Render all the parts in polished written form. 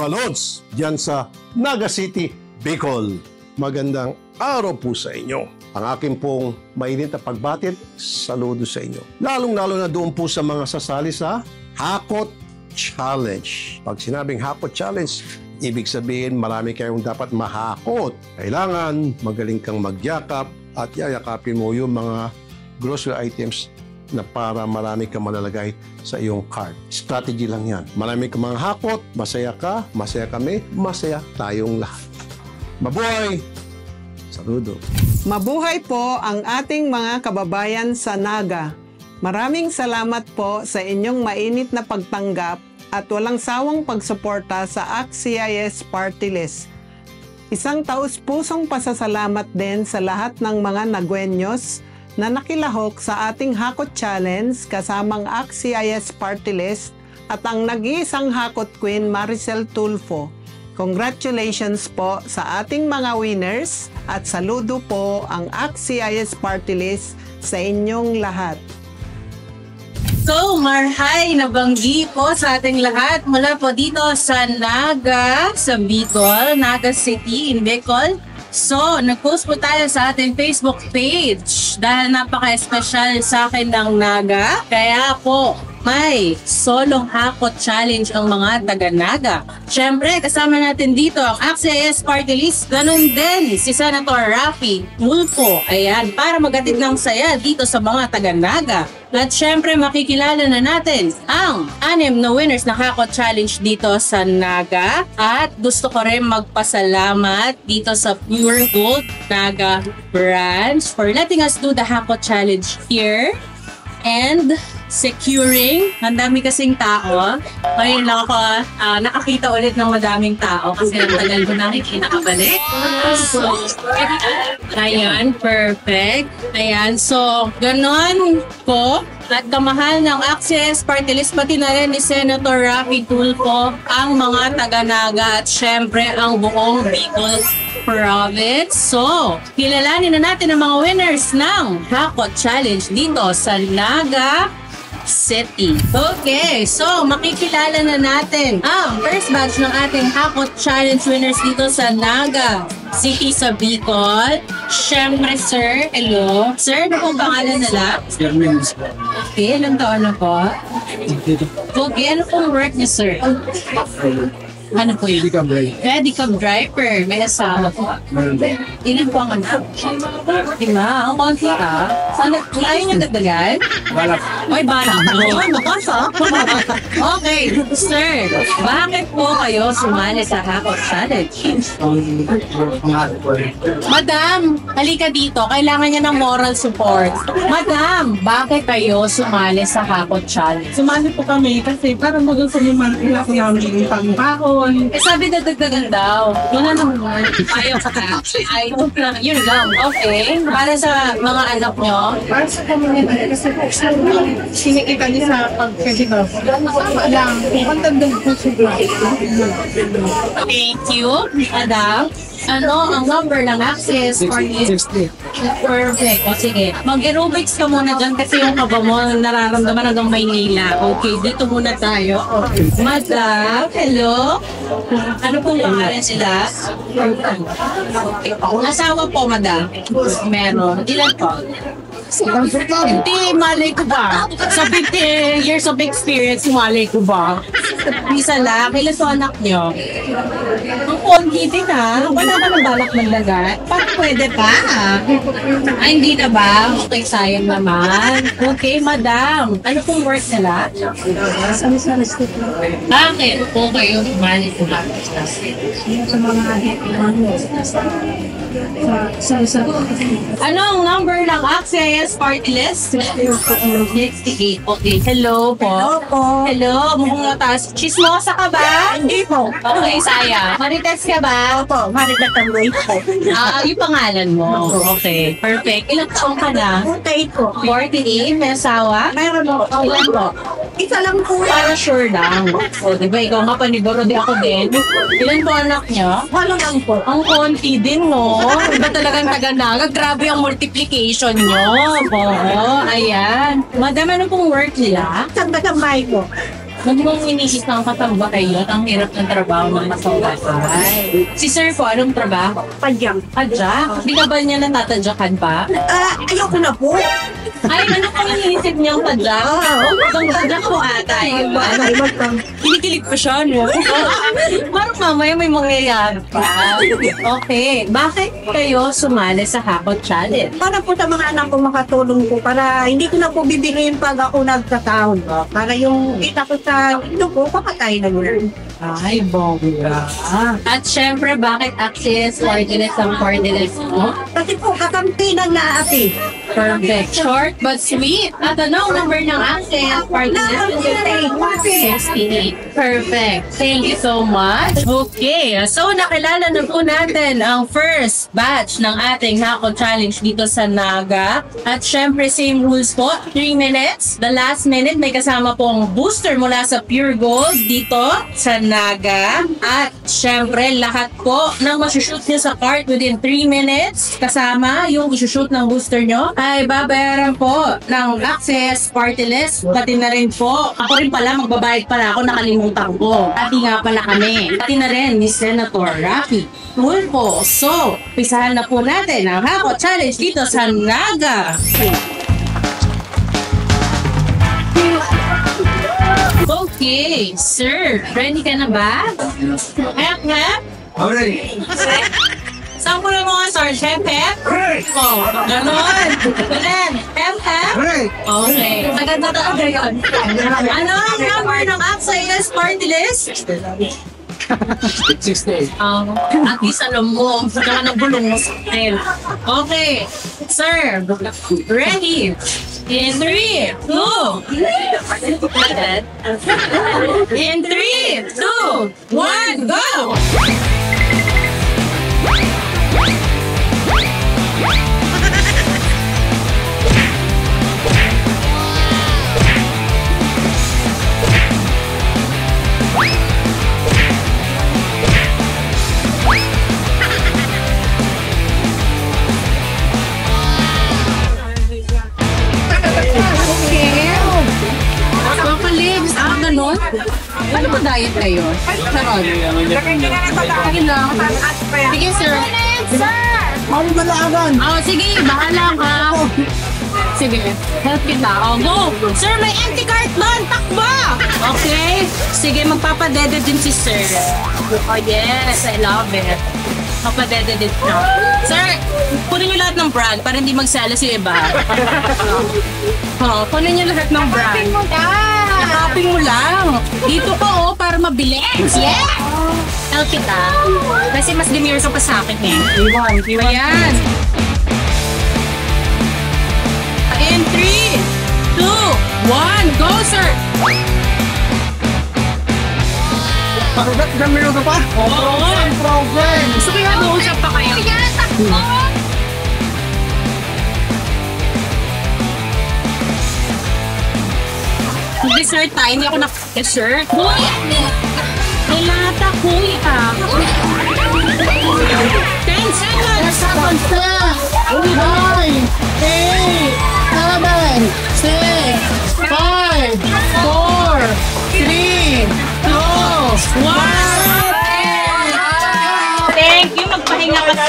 mga Lods dyan sa Naga City, Bicol. Magandang araw po sa inyo. Ang aking pong mainit na pagbatid, saludo sa inyo. Lalong-lalo na doon po sa mga sasali sa Hakot Challenge. Pag sinabing Hakot Challenge, ibig sabihin marami kayong dapat mahakot. Kailangan magaling kang magyakap at yayakapin mo yung mga grocery items na para marami kang malalagay sa iyong cart. Strategy lang yan. Marami kang mga hakot, masaya ka, masaya kami, masaya tayong lahat. Mabuhay! Saludo! Mabuhay po ang ating mga kababayan sa Naga. Maraming salamat po sa inyong mainit na pagtanggap at walang sawang pagsuporta sa ACT-CIS Party List. Isang taus-pusong pasasalamat din sa lahat ng mga nagwenyos na nakilahok sa ating Hakot Challenge kasamang ACT-CIS Party List at ang nag-iisang Hakot Queen Maricel Tulfo. Congratulations po sa ating mga winners at saludo po ang ACT-CIS Party List sa inyong lahat. So, marhay na banggi po sa ating lahat mula po dito sa Naga, sa Bicol, Naga City in Bicol. So, nag-post po tayo sa ating Facebook page dahil napaka-espesyal sa akin ng Naga. Kaya po, may solong hakot challenge ang mga taga-Naga. Siyempre, kasama natin dito ang ACT-CIS Party List. Ganon din si Senator Raffy Tulfo. Ayan, para magatid ng saya dito sa mga taga-Naga. At syempre, makikilala na natin ang 6 na winners na Hakot Challenge dito sa Naga. At gusto ko rin magpasalamat dito sa Pure Gold Naga Branch for letting us do the Hakot Challenge here. And securing, ang dami kasing tao. Ngayon lang ako nakakita ulit ng madaming tao kasi ang tagal ko nakikita-kabalik. So, ayan, perfect. Ayan, so, ganon po. At kamahal ng ACT-CIS Party List, pati na rin ni Senator Raffy Tulfo, ang mga taga-Naga at syempre ang buong Bicol Province. So, kilalanin na natin ang mga winners ng Hakot Challenge dito sa Naga City. Okay, so makikilala na natin ang first batch ng ating Hakot Challenge winners dito sa Naga City sa Bicol. Siyempre, sir, hello. Sir, ano pong pangalan nila? Okay, ilang taon na po? Okay, ano pong work niya, sir? Ano po yun? Medicam driver. May asawa po. Ilan po ang anak? Diba? Ang konti ka. Sana, ayaw niyo dagdagan? Balak. Ay, balak. Ay, makasa. Okay, sir. Bakit po kayo sumali sa Hakot Challenge? Madam, halika dito. Kailangan niya ng moral support. Madam, bakit kayo sumali sa Hakot Challenge? Sumali po kami kasi parang gusto naman ko namin yung pangbaho. Eh, sabi na dagdagan daw. Wala naman. Ayaw ka ka. Ayaw lang. Yun lang. Okay. Para sa mga anak nyo. Para sa community kasi sinikita niya sa pagkakita. Lang, ang tandang po siya. Thank you, Adam. Ano ang number ng access for you? 60. Perfect. O sige. Mag-aerobics ka muna dyan kasi yung kaba mo nararamdaman hanggang Maynila. Okay, dito muna tayo. Okay. Madam, hello? Ano pong pangalan sila? Okay. Asawa po, madam? Meron. Ilan po? Hindi, malay ko ba? Sa 50 years of experience, malay ko ba? Isa lang, kailan so anak nyo? Ang konti din ha. Wala ka ng balak maglagat? Parang pwede pa. Ay, hindi na ba? Okay, sayang naman. Okay, madam. Ano pong work nila? Bakit? Okay, yung malay ko ba? Sa mga Anong number ng ACT-CIS Party List? 68. Okay. Hello po. Hello po. Hello. Mukhang mataas. Chismosa ka ba? Hindi po. Okay, saya. Marites ka ba? Opo, Marites Tamboy po. Yung pangalan mo. Okay. Perfect. Ilang taong ka na? 48 po. 48. May asawa? Meron po. Ilan po? Isa lang po. Para sure lang. O, diba? Ikaw nga paniguro, di ako din. Ilan po anak niya? Walo lang po. Ang konti din, no? Iba talagang taga-Naga. Grabe ang multiplication nyo. Oo, ayan. Madam, ano pong work nila? Tambay po. Huwag mong iniisip ng katambahay yun. Ang hirap ng trabaho ng masawasan. Si Sir po, anong trabaho? Padyang. Tadyak? Di ka ba niya natatadyakan pa? Ayoko na po. Ay, ano kang iniisip niyang tadyak? Ang tadyak ko ata. Kinikilig pa siya, no? Parang mamaya may mangyayari pa. Okay. Bakit kayo sumali sa Hakot Challenge? Para po sa mga anak ko makatulong po, para hindi ko na po bibiliin pag ako nagkataon. Para yung kita ko sa ito po, papatay na yun. Ay, bongga. At syempre, bakit Access Cordilless ang Cordilless mo? Kasi po, kakampi ng naapi. Perfect. Short but sweet. At anong number ng Access Cordilless? 68. Perfect. Thank you so much. Okay. So, nakilala na po natin ang first batch ng ating Hakot Challenge dito sa Naga. At syempre, same rules po. 3 minutes. The last minute, may kasama pong booster mula sa Pure Gold dito sa Naga. At syempre, lahat po ng masushoot nyo sa cart within 3 minutes, kasama yung isushoot ng booster nyo, ay babayaran po ng Access Party List. Pati na rin po, ako rin pala, magbabayad pala ako, nakalimutan ko. Pati nga pala kami. Pati na rin ni Senator Rafi Tulfo. So, pisahan na po natin ang Hakot Challenge dito sa Naga. Okay, sir, ready ka na ba? Hep, hep? Already. Saan ko na mga stars? Hep, hep? Oh, ganon. Ganon. Hep, hep? Okay. Maganda talaga yun. Ano ang number ng Access Party List? 68. At least alam mo, saka nabulong mo sa akin. Okay, sir, ready? In 3, 2, in 3, 2, 1, go! Ganon? Ano ba diet kayo? Charot. Sige lang. Sige, sir. Ano ba laagan? Oh, sige, bahala ka. Sige, help kita. Oh, go! Sir, may empty cart doon! Takbo! Okay? Sige, magpapadede din si sir. Oh, yes. I love it. Magpapadede din siya. Sir, kunin niyo lahat ng brand para hindi magselos yung iba. Oh, kunin niyo lahat ng brand. Nakaping mo lang. Dito pa oh, para mabilis. Yeah! Help kita. Kasi mas demure ka pa sa akin eh. Ayan. In 3, 2, 1, go sir! Gamiro ka pa? Oo! Gusto ko yung mag-uusap pa kayo. Mag-dessert tayo, hindi ako nak-dessert. Kuya! Kailangan kuya! 10 seconds! 9, 8, 7, 6, 5, 4, 3, 2, 1! Thank you! Magpahinga ka na.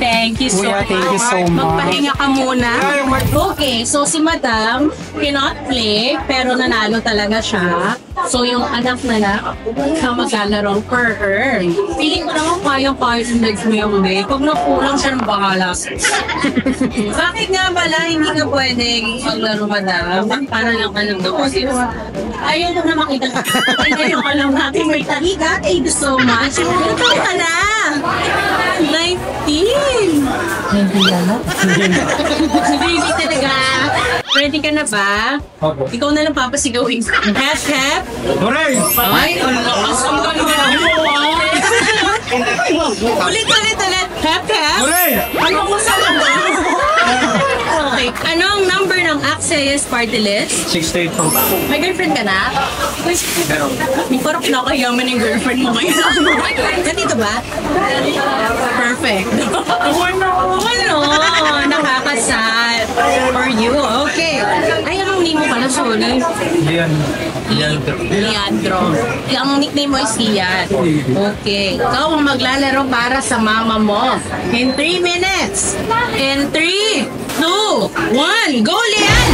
Thank you so much. Thank you so much. Magpahinga ka muna. Okay, so si Madam cannot play, pero nanalo talaga siya. So yung anak na lang na maglalaro per her. Feeling ko naman kayang-kaya yung legs mo yung day. Pag nakulang siya ng bahala. Bakit nga pala hindi ka pwedeng maglaro, Madam? Para lang ka lang daw. Ayaw mo na makita. Ayaw ka lang natin may talika. Thank you so much. Ito ka na. 19! Hindi talaga. Ready ka na ba? Opo. Ikaw na lang papasigawin ko. Hep, hep. Hooray! Ay, ang lakas ang gano'n mo. Ulit. Hep, hep. Hooray! Ano mo sa mga? Okay. Anong number ng Access Party List? 68 po. May girlfriend ka na? Parang pinakayaman yung girlfriend mo ngayon. Ganito ba? Perfect. Nakakasad. For you. Okay. Ay, ang name mo pala, sorry. Leandro. Ang nickname mo is Ian. Okay. Ikaw ang maglalaro para sa mama mo. In 3 minutes. In 3, 2, 1. Go, Lean!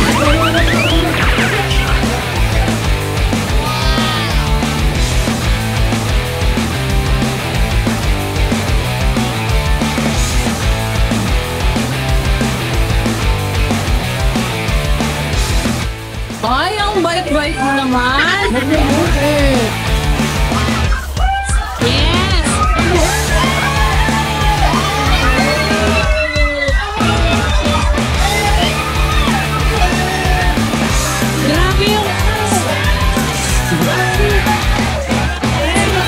Ay, ang bait-bait mo naman. Yes. Grabe yung...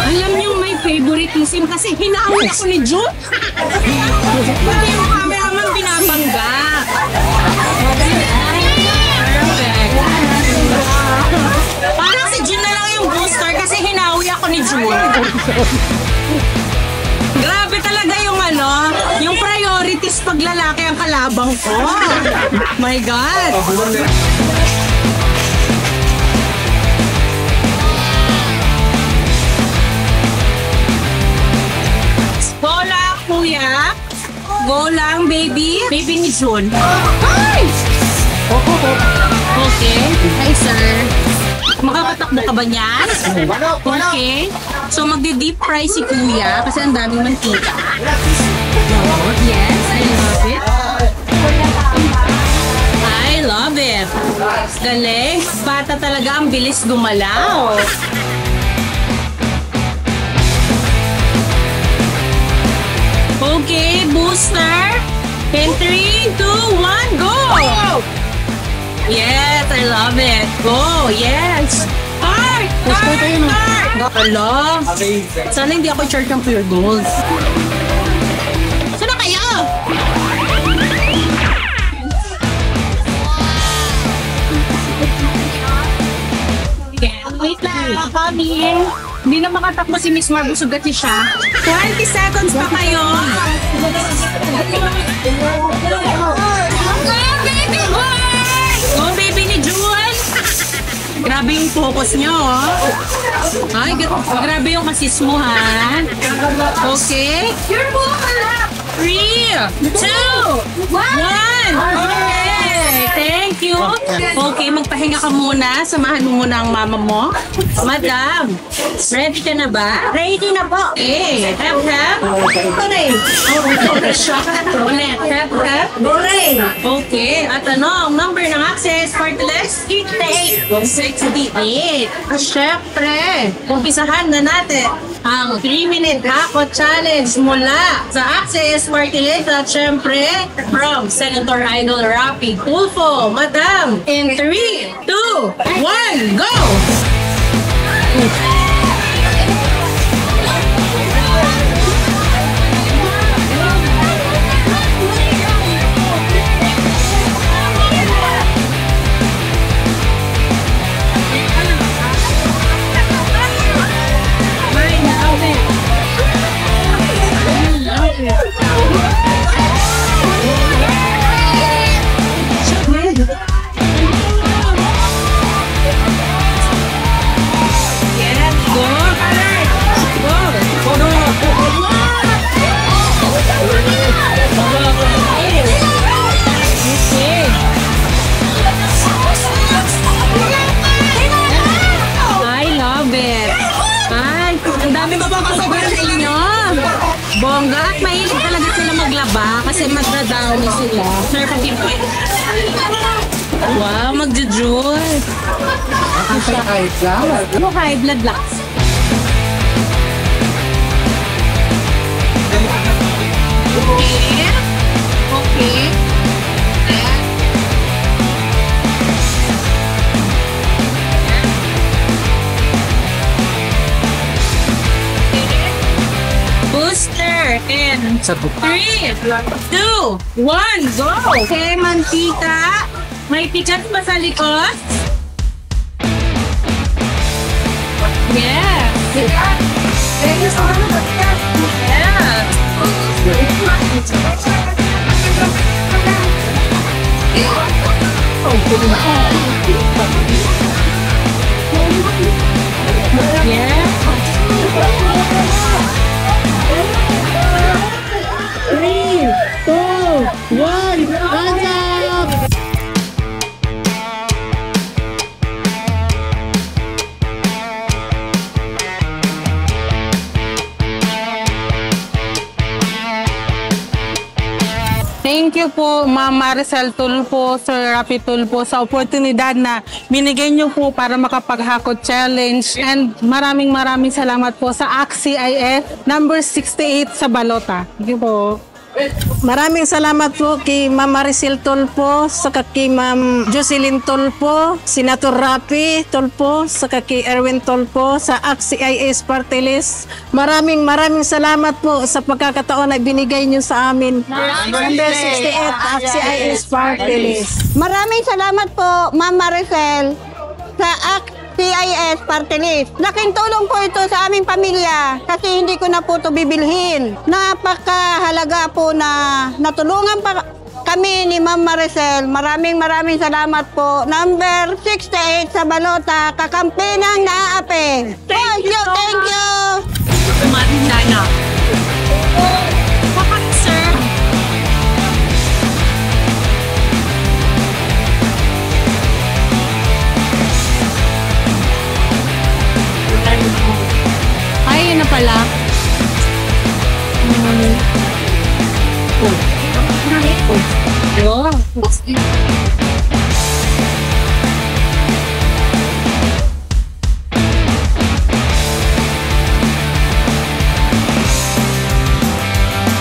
Alam niyo, may favoritism kasi hinawin ako ni June. Pati yung cameraman binabangga. Parang si June na lang yung booster kasi hinawi ako ni June. Grabe talaga yung yung priorities pag lalaki ang kalabang ko. My God. Go lang, kuya. Go lang, baby. Baby ni June. Ay! Okay. Hi, sir. Makakatakbo ka ba niyan? Okay. So, magdi-deep fry si kuya kasi ang daming mantika. Yes, I love it. I love it. Galing. Bata talaga ang bilis gumalaw. Okay, booster. In 3, 2, 1, go! Yes, I love it. Go, yes. Start! Start! Hello? Sana hindi ako church ng pure gold. Sana kayo? Wait lang, coming. Hindi na makatakbo si Miss Mar, busugat siya. 20 seconds pa kayo. Go, baby ni June! Grabe yung focus nyo, oh. Ay, grabe yung kasis mo, ha? Okay. 3, 2, 1. Okay. Thank you. Okay, magpahinga ka muna. Samahan mo muna ang mama mo. Madam, ready ka na ba? Ready na po. Okay. Hep, hep. Goray. Ulit. Hep, hep. Goray. Okay. At ang number ng access for the list? 68. Siyempre, umpisahan na natin ang 3-minute Hakot Challenge mula sa Access 48 at syempre from Senator Idol Rapi Tulfo. Madam, in 3, 2, 1, go! Bongga at mahilig talaga sila maglaba kasi magdadawni sila. Wow, magjujoy. Ano high blood lang? Okay. Okay. Booster in 3, 2, 1, go! Okay, mantika. May tikat pa sa likod. Yes. Yeah. Three, two, one, hands up! Thank you po, Ma'am Maricel Tulpo, Sir Rafi Tulpo, sa oportunidad na binigay niyo po para makapaghakot challenge. And maraming salamat po sa AXIS number 68 sa Balota. Thank you po. Maraming salamat po kay Ma'am Maricel Tulpo, saka kay Ma'am Jocelyn Tulpo, Senator Rafi Tulpo, saka kay Erwin Tulpo sa AXIS Party List. Maraming salamat po sa pagkakataon na binigay niyo sa amin. Number 68 AXIS Party List. Maraming salamat po, Ma'am Maricel, sa CIS Party List. Laking tulong po ito sa aming pamilya kasi hindi ko na po ito bibilhin. Napakahalaga po na natulungan pa kami ni Ma'am Maricel. Maraming salamat po. Number 68 sa Balota, kakampi ng naape. Thank you. Kumain na.